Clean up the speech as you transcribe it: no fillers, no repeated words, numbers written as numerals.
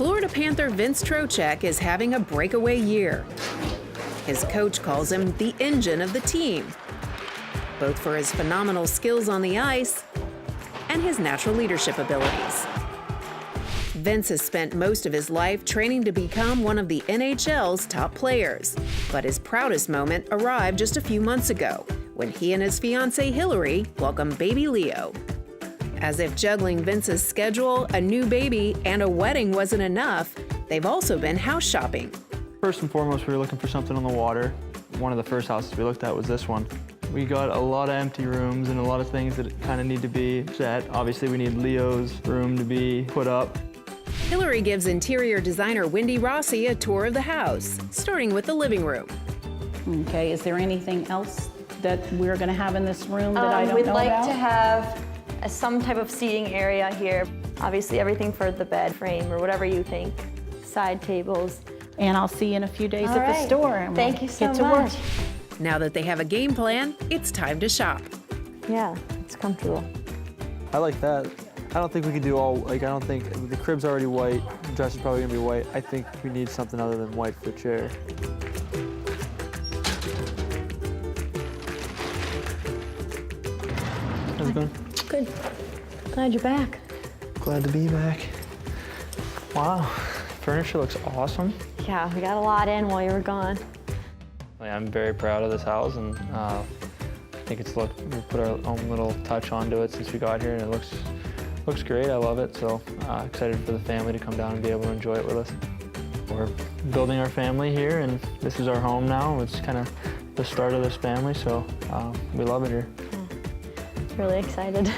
Florida Panther Vince Trocheck is having a breakaway year. His coach calls him the engine of the team, both for his phenomenal skills on the ice and his natural leadership abilities. Vince has spent most of his life training to become one of the NHL's top players, but his proudest moment arrived just a few months ago when he and his fiancée Hillary welcomed baby Leo. As if juggling Vince's schedule, a new baby, and a wedding wasn't enough, they've also been house shopping. First and foremost, we were looking for something on the water. One of the first houses we looked at was this one. We got a lot of empty rooms and a lot of things that kind of need to be set. Obviously, we need Leo's room to be put up. Hillary gives interior designer Wendy Rossi a tour of the house, starting with the living room. Okay, is there anything else that we're going to have in this room that I don't know We'd about? like to have some type of seating area here. Obviously, everything for the bed frame or whatever you think. Side tables. And I'll see you in a few days All at the right. store. And Thank we'll you so get to much. work. Now that they have a game plan, it's time to shop. Yeah, it's comfortable. I like that. I don't think we could do all, I don't think, the crib's already white, the dress is probably gonna be white. I think we need something other than white for the chair. How's it going? Good. Glad you're back. Glad to be back. Wow, furniture looks awesome. Yeah, we got a lot in while you were gone. I'm very proud of this house, and I think we put our own little touch onto it since we got here, and it looks great. I love it, so excited for the family to come down and be able to enjoy it with us. We're building our family here, and this is our home now. It's kind of the start of this family, so we love it here. Really excited.